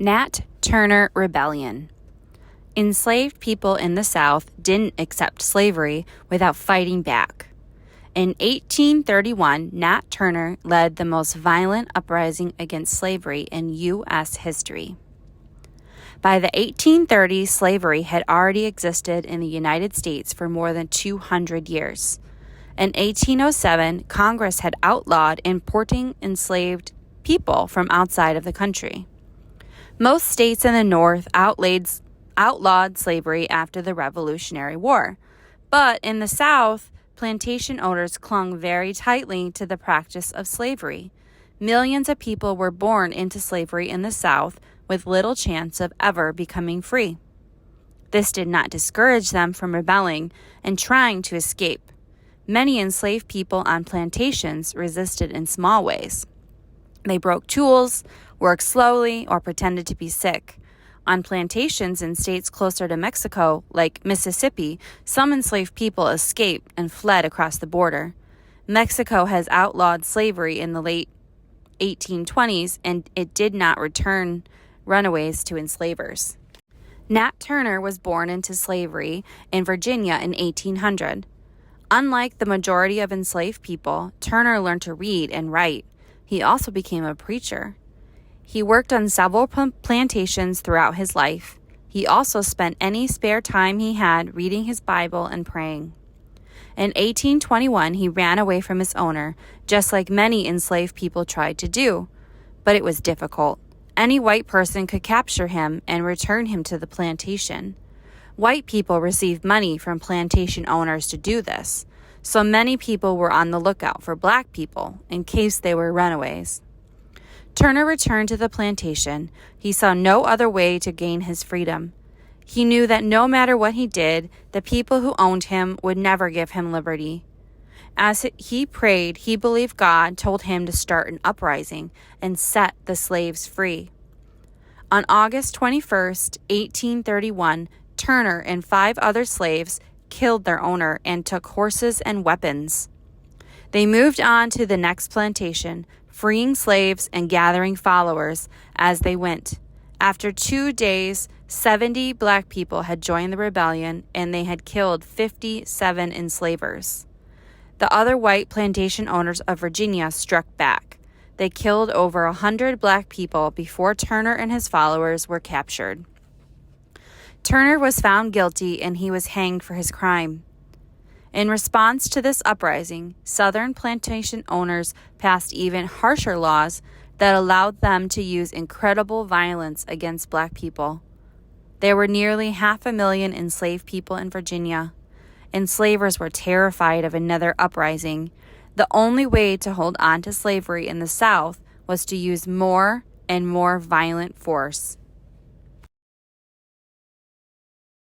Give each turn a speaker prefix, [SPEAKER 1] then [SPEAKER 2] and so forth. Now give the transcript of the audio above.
[SPEAKER 1] Nat Turner Rebellion. Enslaved people in the South didn't accept slavery without fighting back. In 1831, Nat Turner led the most violent uprising against slavery in U.S. history. By the 1830s, slavery had already existed in the United States for more than 200 years. In 1807, Congress had outlawed importing enslaved people from outside of the country. Most states in the North outlawed slavery after the Revolutionary War, but in the South, plantation owners clung very tightly to the practice of slavery. Millions of people were born into slavery in the South with little chance of ever becoming free. This did not discourage them from rebelling and trying to escape. Many enslaved people on plantations resisted in small ways. They broke tools, worked slowly, or pretended to be sick. On plantations in states closer to Mexico, like Mississippi, some enslaved people escaped and fled across the border. Mexico has outlawed slavery in the late 1820s, and it did not return runaways to enslavers. Nat Turner was born into slavery in Virginia in 1800. Unlike the majority of enslaved people, Turner learned to read and write. He also became a preacher. He worked on several plantations throughout his life. He also spent any spare time he had reading his Bible and praying. In 1821, he ran away from his owner, just like many enslaved people tried to do. But it was difficult. Any white person could capture him and return him to the plantation. White people received money from plantation owners to do this, so many people were on the lookout for black people in case they were runaways. Turner returned to the plantation. He saw no other way to gain his freedom. He knew that no matter what he did, the people who owned him would never give him liberty. As he prayed, he believed God told him to start an uprising and set the slaves free. On August 21st, 1831, Turner and 5 other slaves killed their owner and took horses and weapons. They moved on to the next plantation, freeing slaves and gathering followers as they went. After 2 days, 70 black people had joined the rebellion, and they had killed 57 enslavers. The other white plantation owners of Virginia struck back. They killed over 100 black people before Turner and his followers were captured. Turner was found guilty, and he was hanged for his crime. In response to this uprising, Southern plantation owners passed even harsher laws that allowed them to use incredible violence against black people. There were nearly 500,000 enslaved people in Virginia. Enslavers were terrified of another uprising. The only way to hold on to slavery in the South was to use more and more violent force.